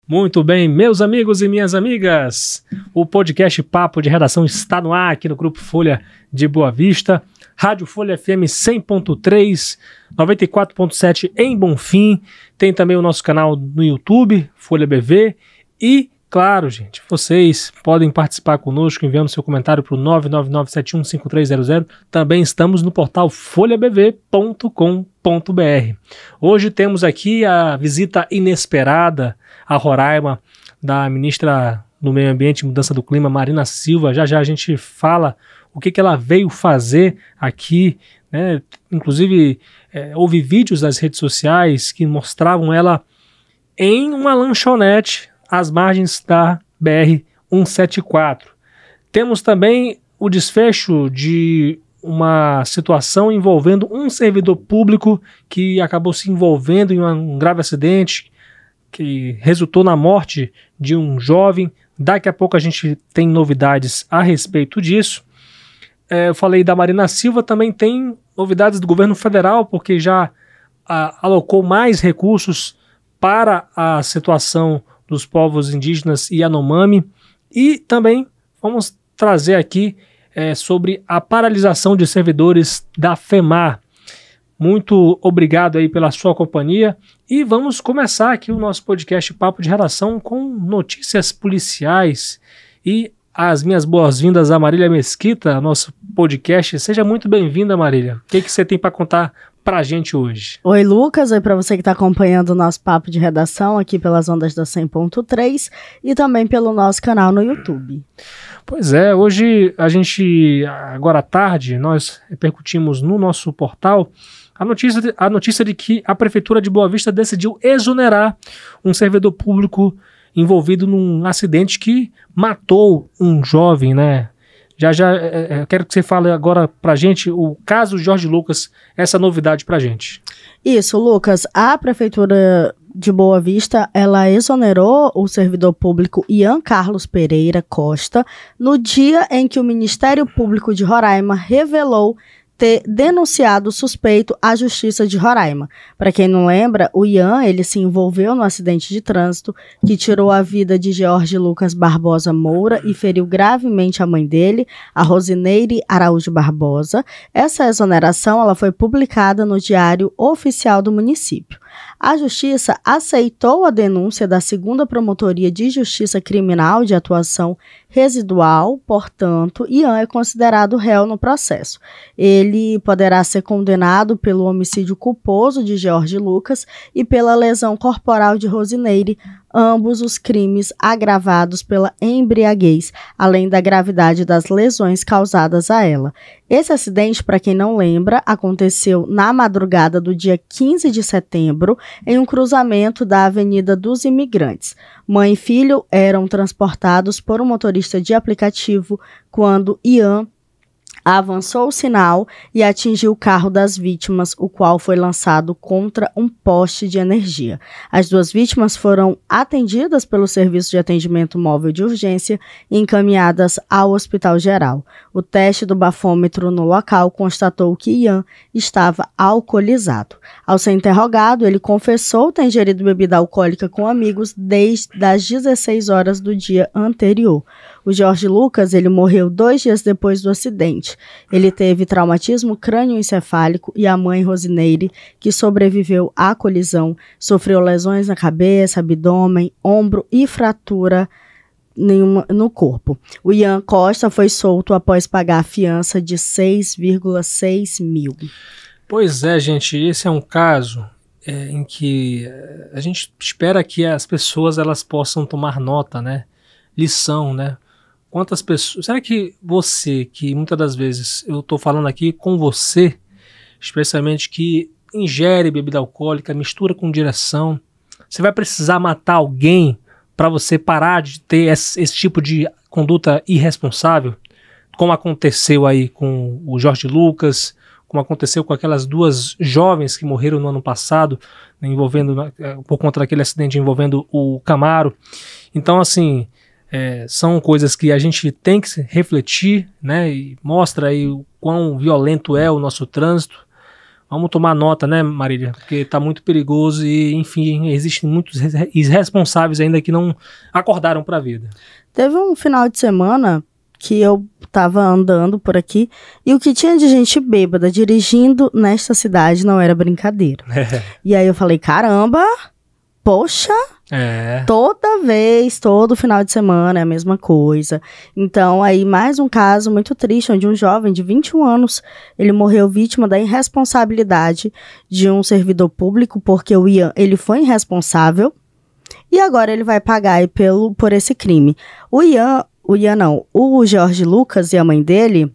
Muito bem, meus amigos e minhas amigas, o podcast Papo de Redação está no ar aqui no Grupo Folha de Boa Vista, Rádio Folha FM 100.3, 94.7 em Bonfim, tem também o nosso canal no YouTube, Folha BV, e, claro, gente, vocês podem participar conosco enviando seu comentário para o 999715300, também estamos no portal folhabv.com.br. Hoje temos aqui a visita inesperada a Roraima da ministra do Meio Ambiente e Mudança do Clima, Marina Silva. Já já a gente fala o que ela veio fazer aqui, né? Inclusive, houve vídeos nas redes sociais que mostravam ela em uma lanchonete às margens da BR-174. Temos também o desfecho de uma situação envolvendo um servidor público que acabou se envolvendo em um grave acidente que resultou na morte de um jovem. Daqui a pouco a gente tem novidades a respeito disso. Eu falei da Marina Silva, também tem novidades do governo federal, porque já alocou mais recursos para a situação dos povos indígenas e Yanomami. E também vamos trazer aqui sobre a paralisação de servidores da FEMAR. Muito obrigado aí pela sua companhia e vamos começar aqui o nosso podcast Papo de Redação com notícias policiais e as minhas boas-vindas a Marília Mesquita, nosso podcast. Seja muito bem-vinda, Marília. O que você tem para contar pra gente hoje? Oi, Lucas. Oi para você que está acompanhando o nosso Papo de Redação aqui pelas ondas da 100.3 e também pelo nosso canal no YouTube. Pois é, hoje agora à tarde, nós repercutimos no nosso portal a notícia de que a Prefeitura de Boa Vista decidiu exonerar um servidor público envolvido num acidente que matou um jovem, né? Já quero que você fale agora pra gente o caso Jorge Lucas, essa novidade pra gente. Isso, Lucas. A Prefeitura de Boa Vista, ela exonerou o servidor público Ian Carlos Pereira Costa no dia em que o Ministério Público de Roraima revelou ter denunciado o suspeito à Justiça de Roraima. Para quem não lembra, o Ian, ele se envolveu no acidente de trânsito que tirou a vida de Jorge Lucas Barbosa Moura e feriu gravemente a mãe dele, a Rosineire Araújo Barbosa. Essa exoneração ela foi publicada no Diário Oficial do município. A Justiça aceitou a denúncia da 2ª Promotoria de Justiça Criminal de Atuação Residual, portanto, Ian é considerado réu no processo. Ele poderá ser condenado pelo homicídio culposo de Jorge Lucas e pela lesão corporal de Rosineire, ambos os crimes agravados pela embriaguez, além da gravidade das lesões causadas a ela. Esse acidente, para quem não lembra, aconteceu na madrugada do dia 15 de setembro, em um cruzamento da Avenida dos Imigrantes. Mãe e filho eram transportados por um motorista de aplicativo quando Ian avançou o sinal e atingiu o carro das vítimas, o qual foi lançado contra um poste de energia. As 2 vítimas foram atendidas pelo Serviço de Atendimento Móvel de Urgência e encaminhadas ao Hospital Geral. O teste do bafômetro no local constatou que Ian estava alcoolizado. Ao ser interrogado, ele confessou ter ingerido bebida alcoólica com amigos desde as 16 horas do dia anterior. O Jorge Lucas, ele morreu 2 dias depois do acidente. Ele teve traumatismo crânioencefálico e a mãe Rosineire, que sobreviveu à colisão, sofreu lesões na cabeça, abdômen, ombro e fratura no corpo. O Ian Costa foi solto após pagar a fiança de 6,6 mil. Pois é, gente, esse é um caso em que a gente espera que as pessoas elas possam tomar nota, né? Lição, né? Quantas pessoas... Será que você, que muitas das vezes eu estou falando aqui com você, especialmente que ingere bebida alcoólica, mistura com direção, você vai precisar matar alguém para você parar de ter esse tipo de conduta irresponsável? Como aconteceu aí com o Jorge Lucas, como aconteceu com aquelas 2 jovens que morreram no ano passado, por conta daquele acidente envolvendo o Camaro. Então, assim... são coisas que a gente tem que refletir, né? E mostra aí o quão violento é o nosso trânsito, Vamos tomar nota, né, Marília? Porque tá muito perigoso e, enfim, existem muitos irresponsáveis ainda que não acordaram para a vida. Teve um final de semana que eu tava andando por aqui e o que tinha de gente bêbada dirigindo nesta cidade não era brincadeira. E aí eu falei, caramba, poxa, toda vez, todo final de semana é a mesma coisa. Então aí mais um caso muito triste, onde um jovem de 21 anos, ele morreu vítima da irresponsabilidade de um servidor público, porque o Ian, ele foi irresponsável e agora ele vai pagar aí por esse crime. O Jorge Lucas e a mãe dele,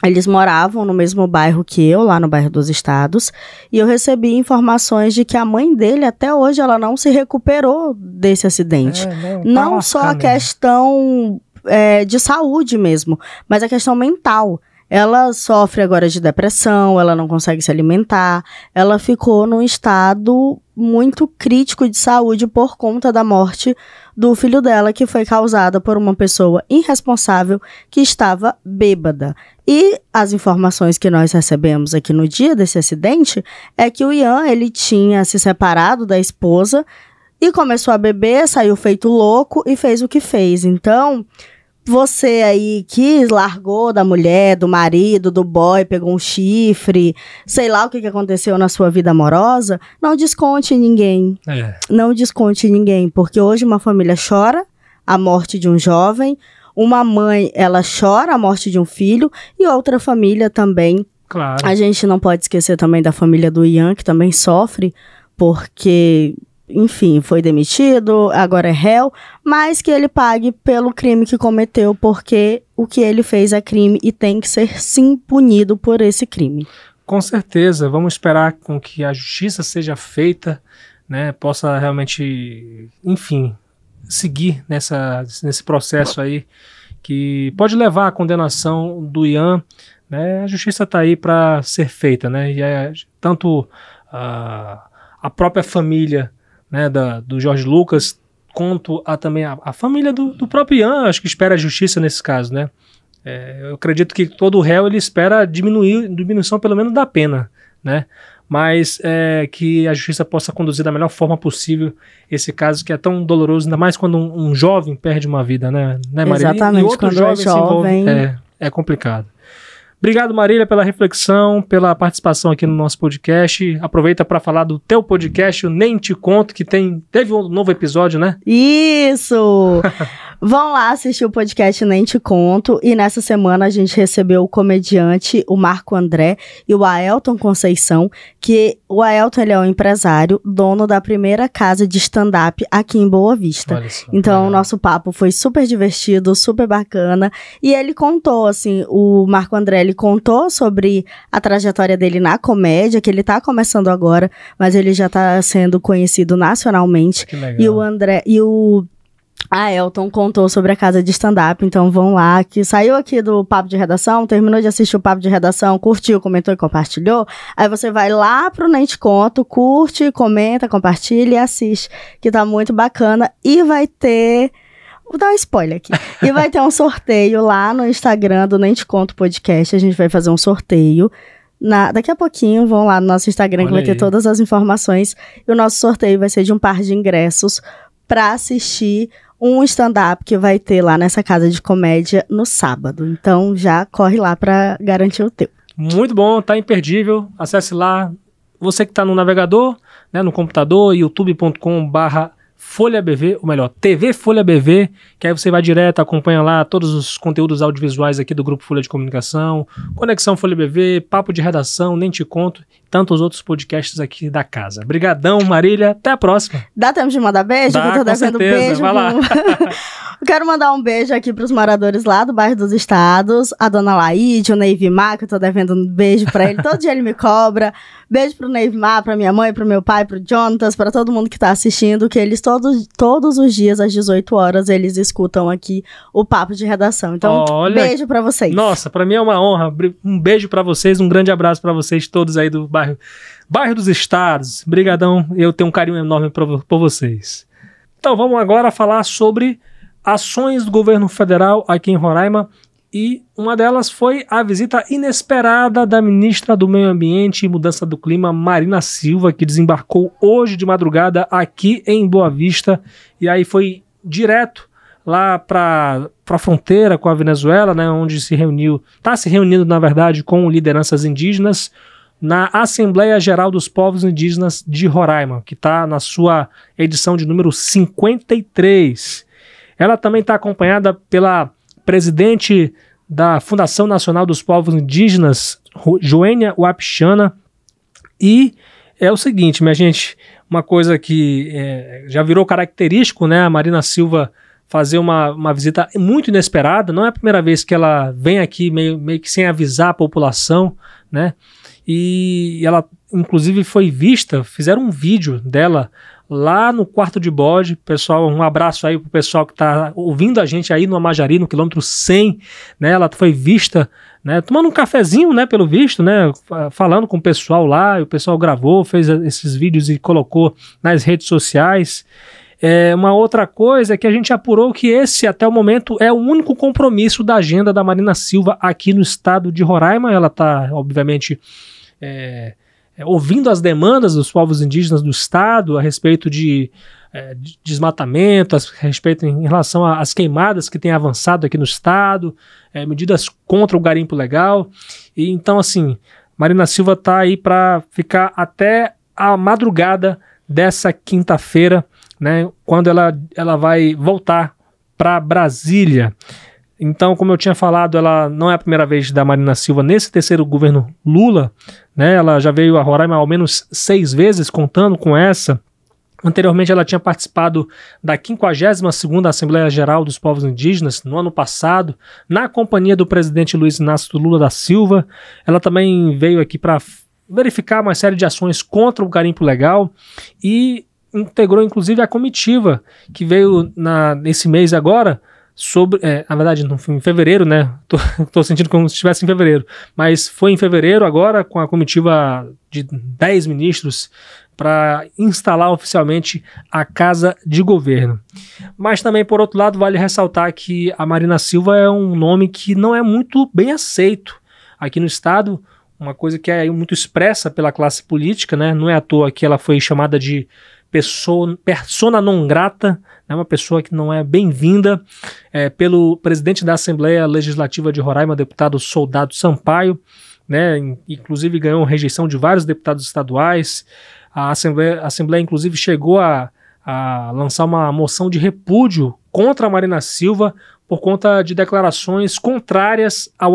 eles moravam no mesmo bairro que eu, lá no bairro dos Estados, e eu recebi informações de que a mãe dele, até hoje, ela não se recuperou desse acidente. Não só a questão de saúde mesmo, mas a questão mental. Ela sofre agora de depressão, ela não consegue se alimentar, ela ficou num estado muito crítico de saúde por conta da morte do filho dela, que foi causada por uma pessoa irresponsável que estava bêbada. E as informações que nós recebemos aqui no dia desse acidente é que o Ian, ele tinha se separado da esposa e começou a beber, saiu feito louco e fez o que fez. Então, você aí que largou da mulher, do marido, do boy, pegou um chifre, sei lá o que aconteceu na sua vida amorosa, não desconte ninguém. Não desconte ninguém, porque hoje uma família chora a morte de um jovem, uma mãe, ela chora a morte de um filho, e outra família também. Claro. A gente não pode esquecer também da família do Ian, que também sofre, porque, enfim, foi demitido, agora é réu, mas que ele pague pelo crime que cometeu, porque o que ele fez é crime e tem que ser, sim, punido por esse crime. Com certeza, vamos esperar com que a justiça seja feita, né, possa realmente, enfim, seguir nesse processo aí, que pode levar à condenação do Ian, né, a justiça está aí para ser feita, né, e tanto a própria família, né, do Jorge Lucas, quanto também a família do próprio Ian, acho que espera a justiça nesse caso, né? Eu acredito que todo réu ele espera diminuição pelo menos da pena, né? Mas que a justiça possa conduzir da melhor forma possível esse caso que é tão doloroso, ainda mais quando um jovem perde uma vida, né Marília? Exatamente, e outro quando jovem se envolve, é complicado. Obrigado, Marília, pela reflexão, pela participação aqui no nosso podcast. Aproveita para falar do teu podcast, o Nem Te Conto, que teve um novo episódio, né? Isso! Vão lá assistir o podcast Nem Te Conto. E nessa semana a gente recebeu o comediante, o Marco André, e o Aelton Conceição, que o Aelton, ele é um empresário, dono da primeira casa de stand-up aqui em Boa Vista. Então, o nosso papo foi super divertido, super bacana. E ele contou, assim, o Marco André, ele contou sobre a trajetória dele na comédia, que ele tá começando agora, mas ele já tá sendo conhecido nacionalmente. Que legal. E o André, Aelton contou sobre a casa de stand-up, então vão lá, que saiu aqui do Papo de Redação, terminou de assistir o Papo de Redação, curtiu, comentou e compartilhou, aí você vai lá pro Nem Te Conto, curte, comenta, compartilha e assiste, que tá muito bacana, e vai ter... Vou dar um spoiler aqui. E vai ter um sorteio lá no Instagram do Nem Te Conto Podcast. A gente vai fazer um sorteio. Daqui a pouquinho, vão lá no nosso Instagram, que vai ter todas as informações. E o nosso sorteio vai ser de um par de ingressos para assistir um stand-up que vai ter lá nessa casa de comédia no sábado. Então, já corre lá para garantir o teu. Muito bom, tá imperdível. Acesse lá. Você que tá no navegador, né, no computador, youtube.com/Folha BV, ou melhor, TV Folha BV, que aí você vai direto, acompanha lá todos os conteúdos audiovisuais aqui do Grupo Folha de Comunicação, Conexão Folha BV, Papo de Redação, Nem Te Conto, tantos outros podcasts aqui da casa. Brigadão, Marília, até a próxima. Dá tempo de mandar beijo? Dá, eu tô devendo beijo. Vai lá. Eu quero mandar um beijo aqui pros moradores lá do bairro dos Estados, a dona Laíde, o Neivimar, que eu tô devendo um beijo pra ele, todo dia ele me cobra. Beijo pro Neivimar, pra minha mãe, pro meu pai, pro Jonatas, pra todo mundo que tá assistindo, que eles todos os dias, às 18 horas, eles escutam aqui o Papo de Redação. Então, beijo pra vocês. Nossa, pra mim é uma honra. Um beijo pra vocês, um grande abraço pra vocês todos aí do bairro dos Estados. Brigadão, eu tenho um carinho enorme por vocês. Então, vamos agora falar sobre ações do governo federal aqui em Roraima E uma delas foi a visita inesperada da ministra do Meio Ambiente e Mudança do Clima, Marina Silva, que desembarcou hoje de madrugada aqui em Boa Vista. E aí foi direto lá para a fronteira com a Venezuela, né, onde está se reunindo, na verdade, com lideranças indígenas na Assembleia Geral dos Povos Indígenas de Roraima, que está na sua edição de número 53. Ela também está acompanhada pela presidente da Fundação Nacional dos Povos Indígenas, Joênia Wapichana. E é o seguinte, minha gente, uma coisa que já virou característico, né, a Marina Silva fazer uma visita muito inesperada. Não é a primeira vez que ela vem aqui meio que sem avisar a população, né? E ela, inclusive, foi vista, fizeram um vídeo dela lá no quarto de bode. Pessoal, um abraço aí pro pessoal que está ouvindo a gente aí no Amajari, no quilômetro 100, né? Ela foi vista, né, tomando um cafezinho, né, pelo visto, né, falando com o pessoal lá, e o pessoal gravou, fez esses vídeos e colocou nas redes sociais. Uma outra coisa é que a gente apurou que esse, até o momento, é o único compromisso da agenda da Marina Silva aqui no estado de Roraima. Ela está, obviamente, ouvindo as demandas dos povos indígenas do estado a respeito de desmatamento, a respeito em relação às queimadas que têm avançado aqui no estado, medidas contra o garimpo legal. E então, assim, Marina Silva está aí para ficar até a madrugada dessa quinta-feira, né, quando ela vai voltar para Brasília. Então, como eu tinha falado, ela não é a primeira vez da Marina Silva nesse terceiro governo Lula, né? Ela já veio a Roraima ao menos 6 vezes, contando com essa. Anteriormente, ela tinha participado da 52ª Assembleia Geral dos Povos Indígenas, no ano passado, na companhia do presidente Luiz Inácio Lula da Silva. Ela também veio aqui para verificar uma série de ações contra o garimpo legal e integrou, inclusive, a comitiva que veio nesse mês agora, na verdade, em fevereiro, né? Tô sentindo como se estivesse em fevereiro, mas foi em fevereiro agora, com a comitiva de 10 ministros, para instalar oficialmente a Casa de Governo. Mas também, por outro lado, vale ressaltar que a Marina Silva é um nome que não é muito bem aceito aqui no estado, uma coisa que é muito expressa pela classe política, né? Não é à toa que ela foi chamada de persona non grata, né, uma pessoa que não é bem-vinda, pelo presidente da Assembleia Legislativa de Roraima, deputado Soldado Sampaio, né, inclusive ganhou rejeição de vários deputados estaduais. A Assembleia inclusive, chegou a lançar uma moção de repúdio contra a Marina Silva por conta de declarações contrárias ao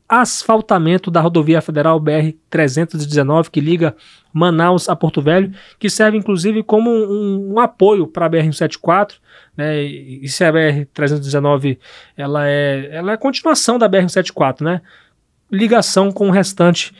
asfaltamento da rodovia federal BR-319, que liga Manaus a Porto Velho, que serve inclusive como um apoio para a BR-174, né? E se a BR-319 ela é a continuação da BR-174, né? Ligação com o restante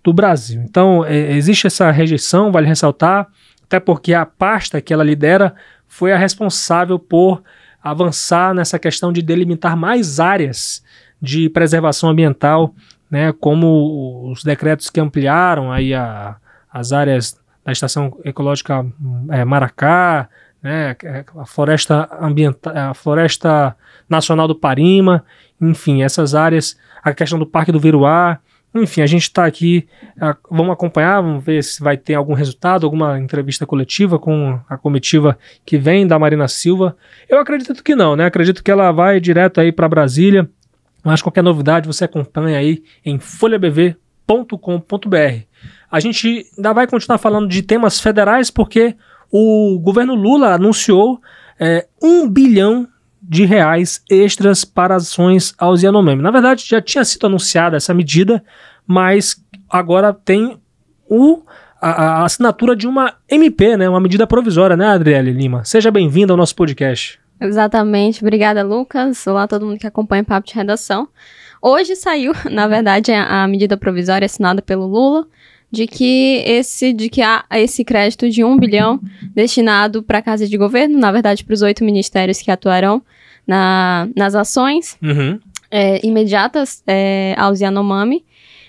do Brasil. Então, existe essa rejeição, vale ressaltar, até porque a pasta que ela lidera foi a responsável por avançar nessa questão de delimitar mais áreas de preservação ambiental, né, como os decretos que ampliaram aí as áreas da Estação Ecológica Maracá, né, a Floresta Nacional do Parima, enfim, essas áreas, a questão do Parque do Viruá. Enfim, a gente está aqui, vamos acompanhar, vamos ver se vai ter algum resultado, alguma entrevista coletiva com a comitiva que vem da Marina Silva. Eu acredito que não, né? Acredito que ela vai direto aí para Brasília, mas qualquer novidade você acompanha aí em folhabv.com.br. A gente ainda vai continuar falando de temas federais porque o governo Lula anunciou R$1 bilhão extras para ações aos Yanomami. Na verdade, já tinha sido anunciada essa medida, mas agora tem a assinatura de uma MP, né? Uma medida provisória, né, Adriele Lima? Seja bem-vinda ao nosso podcast. Exatamente. Obrigada, Lucas. Olá a todo mundo que acompanha o Papo de Redação. Hoje saiu, na verdade, a medida provisória assinada pelo Lula, de que há esse crédito de R$1 bilhão destinado para a Casa de Governo, na verdade para os 8 ministérios que atuarão nas ações imediatas aos Yanomami.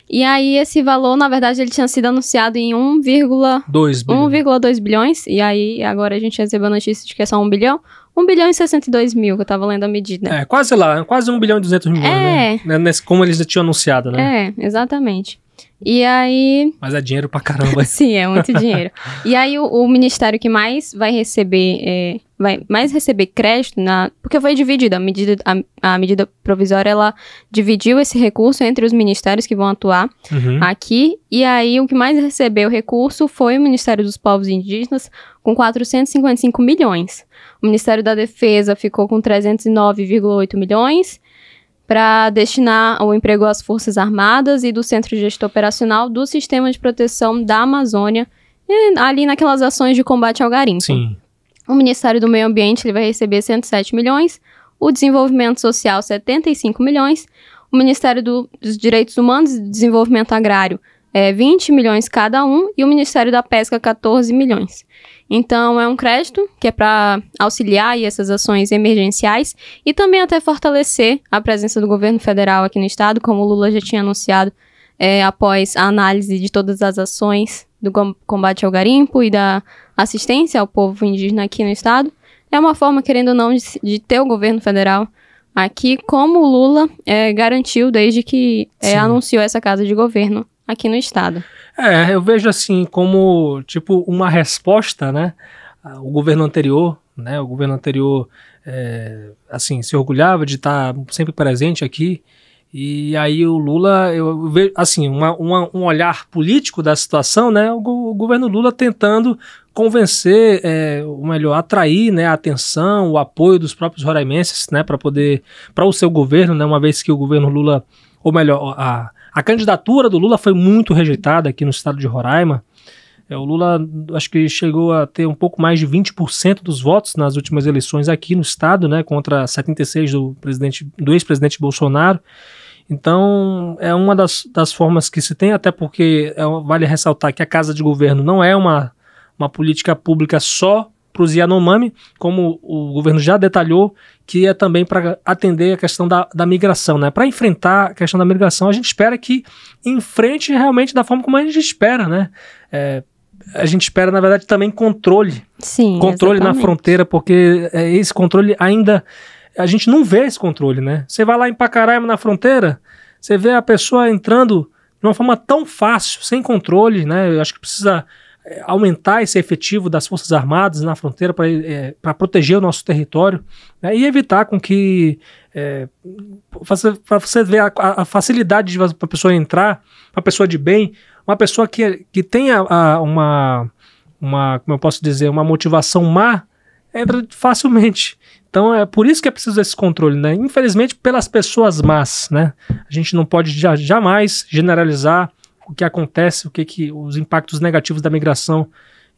E aí, esse valor, na verdade, ele tinha sido anunciado em 1,2 bilhões. E aí, agora a gente recebeu a notícia de que é só 1 bilhão. 1 bilhão e 62 mil, que eu tava lendo a medida. É, quase lá, quase 1 bilhão e 200 milhões, né? Como eles já tinham anunciado, né? É, exatamente. E aí... Mas é dinheiro pra caramba. Sim, é muito dinheiro. E aí, o ministério que mais vai receber... vai mais receber crédito, porque foi dividido. A medida provisória, ela dividiu esse recurso entre os ministérios que vão atuar aqui. E aí, o que mais recebeu recurso foi o Ministério dos Povos Indígenas, com 455 milhões. O Ministério da Defesa ficou com 309,8 milhões para destinar ao emprego às Forças Armadas e do Centro de Gestão Operacional do Sistema de Proteção da Amazônia, ali naquelas ações de combate ao garimpo. Sim. O Ministério do Meio Ambiente ele vai receber 107 milhões, o Desenvolvimento Social 75 milhões, o Ministério dos Direitos Humanos e Desenvolvimento Agrário 20 milhões cada um e o Ministério da Pesca 14 milhões. Então, é um crédito que é para auxiliar aí essas ações emergenciais e também até fortalecer a presença do governo federal aqui no estado, como o Lula já tinha anunciado após a análise de todas as ações do combate ao garimpo e da assistência ao povo indígena aqui no estado. É uma forma, querendo ou não, de ter o governo federal aqui, como o Lula garantiu desde que anunciou essa casa de governo aqui no estado. Eu vejo assim como, tipo, uma resposta, né? O governo anterior, assim, se orgulhava de estar sempre presente aqui. E aí o Lula, eu vejo, assim, um olhar político da situação, né? O governo Lula tentando convencer, ou melhor, atrair, né, a atenção, o apoio dos próprios roraimenses, né? Para o seu governo, né? Uma vez que o governo Lula, ou melhor, a candidatura do Lula foi muito rejeitada aqui no estado de Roraima. O Lula, acho que chegou a ter um pouco mais de 20% dos votos nas últimas eleições aqui no estado, né, contra 76% do ex-presidente Bolsonaro. Então, é uma das formas que se tem, até porque vale ressaltar que a Casa de Governo não é uma política pública só para os Yanomami, como o governo já detalhou, que é também para atender a questão da migração, né? Para enfrentar a questão da migração, a gente espera que enfrente realmente da forma como a gente espera, né? A gente espera, na verdade, também controle. Sim, controle exatamente. Na fronteira, porque esse controle ainda... A gente não vê esse controle, né? Você vai lá em Pacaraima, na fronteira, você vê a pessoa entrando de uma forma tão fácil, sem controle, né? Eu acho que precisa aumentar esse efetivo das Forças Armadas na fronteira para proteger o nosso território, né, e evitar com que para você ver a facilidade de a pessoa entrar, uma pessoa de bem, uma pessoa que tenha uma como eu posso dizer, uma motivação má, entra facilmente. Então é por isso que é preciso esse controle, né? Infelizmente pelas pessoas más, né? A gente não pode jamais generalizar o que acontece, os impactos negativos da migração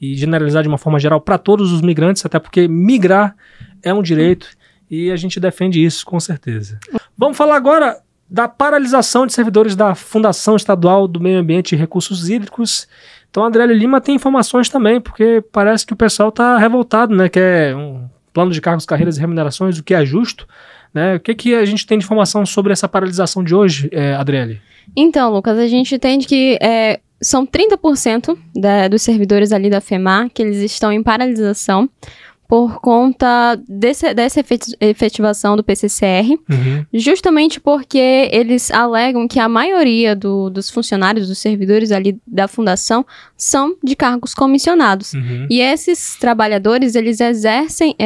e generalizar de uma forma geral para todos os migrantes, até porque migrar é um direito e a gente defende isso com certeza. Vamos falar agora da paralisação de servidores da Fundação Estadual do Meio Ambiente e Recursos Hídricos. Então a Adriele Lima tem informações também, porque parece que o pessoal está revoltado, né? Quer um plano de cargos, carreiras e remunerações, o que é justo, né? O que a gente tem de informação sobre essa paralisação de hoje, Adriele? Então, Lucas, a gente entende que são 30% dos servidores ali da FEMAR que eles estão em paralisação por conta dessa efetivação do PCCR, justamente porque eles alegam que a maioria dos funcionários, dos servidores ali da fundação, são de cargos comissionados. E esses trabalhadores, eles exercem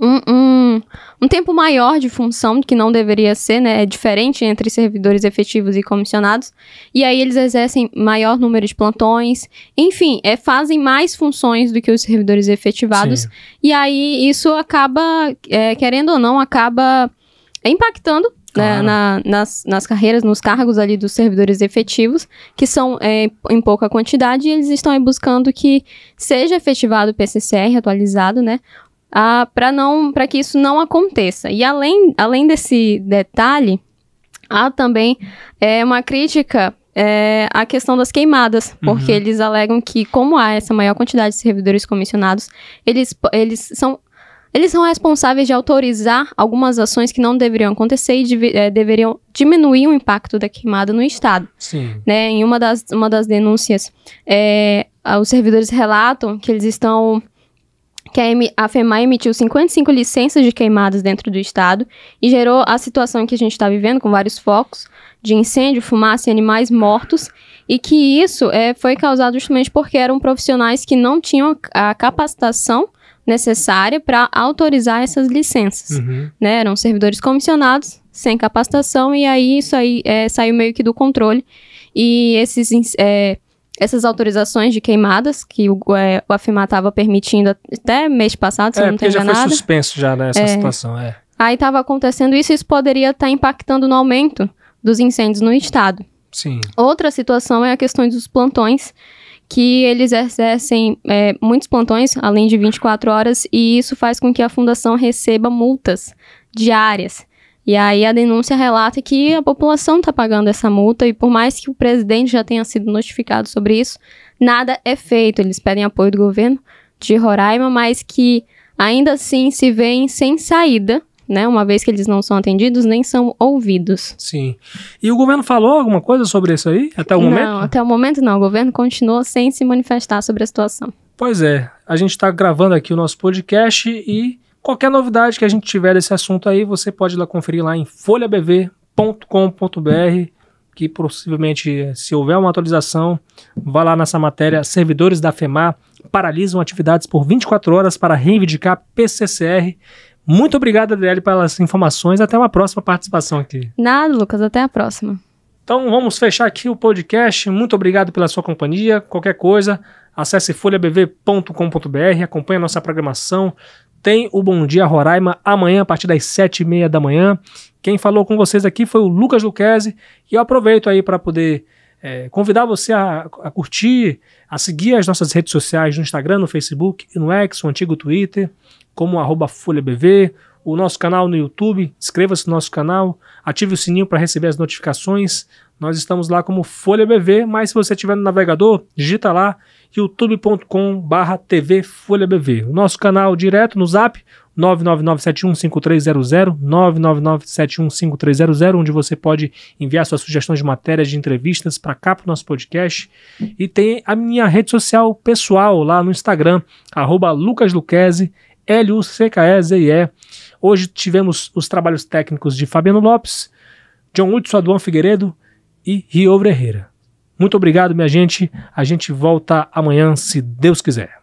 um tempo maior de função, que não deveria ser, né? É diferente entre servidores efetivos e comissionados. E aí eles exercem maior número de plantões. Enfim, fazem mais funções do que os servidores efetivados. Sim. E aí isso acaba, querendo ou não, acaba impactando, claro, né, nas carreiras, nos cargos ali dos servidores efetivos, que são em pouca quantidade. E eles estão aí buscando que seja efetivado o PCCR atualizado, né? Para que isso não aconteça. E além desse detalhe, há também uma crítica à questão das queimadas, porque eles alegam que, como há essa maior quantidade de servidores comissionados, eles são eles são responsáveis de autorizar algumas ações que não deveriam acontecer e deveriam diminuir o impacto da queimada no estado. Sim. Né? Em uma das denúncias, os servidores relatam que eles estão... que a FEMAI emitiu 55 licenças de queimadas dentro do estado e gerou a situação que a gente está vivendo, com vários focos de incêndio, fumaça e animais mortos, e que isso foi causado justamente porque eram profissionais que não tinham a capacitação necessária para autorizar essas licenças. Né? Eram servidores comissionados, sem capacitação, e aí isso aí saiu meio que do controle. E essas autorizações de queimadas, que o AFEMA estava permitindo até mês passado, se eu não tenho enganado. Já foi suspenso já nessa situação, Aí estava acontecendo isso, e isso poderia estar impactando no aumento dos incêndios no estado. Sim. Outra situação é a questão dos plantões, que eles exercem muitos plantões, além de 24 horas, e isso faz com que a fundação receba multas diárias. E aí a denúncia relata que a população está pagando essa multa, e por mais que o presidente já tenha sido notificado sobre isso, nada é feito. Eles pedem apoio do governo de Roraima, mas que ainda assim se veem sem saída, né? Uma vez que eles não são atendidos, nem são ouvidos. Sim. E o governo falou alguma coisa sobre isso aí, até o momento? Não, até o momento não. O governo continua sem se manifestar sobre a situação. Pois é. A gente está gravando aqui o nosso podcast e qualquer novidade que a gente tiver desse assunto aí, você pode ir lá conferir lá em folhabv.com.br, que possivelmente, se houver uma atualização, vá lá nessa matéria. Servidores da FEMA paralisam atividades por 24 horas para reivindicar PCCR. Muito obrigado, Adriele, pelas informações. Até uma próxima participação aqui. Nada, Lucas. Até a próxima. Então, vamos fechar aqui o podcast. Muito obrigado pela sua companhia. Qualquer coisa, acesse folhabv.com.br, acompanhe a nossa programação. Tem o Bom Dia Roraima amanhã, a partir das 7h30 da manhã. Quem falou com vocês aqui foi o Lucas Lucchesi. E eu aproveito aí para poder convidar você a curtir, a seguir as nossas redes sociais no Instagram, no Facebook e no X, o antigo Twitter, como @FolhaBV, o nosso canal no YouTube. Inscreva-se no nosso canal, ative o sininho para receber as notificações. Nós estamos lá como Folha BV, mas se você estiver no navegador, digita lá youtube.com/TV Folha BV. O nosso canal direto no Zap, 999715300, 999715300, onde você pode enviar suas sugestões de matérias, de entrevistas para cá para o nosso podcast. E tem a minha rede social pessoal lá no Instagram, @LucasLuchesi, LUCKEZIE. Hoje tivemos os trabalhos técnicos de Fabiano Lopes, John Hudson, Aduan Figueiredo e Rio Herrera. Muito obrigado, minha gente. A gente volta amanhã, se Deus quiser.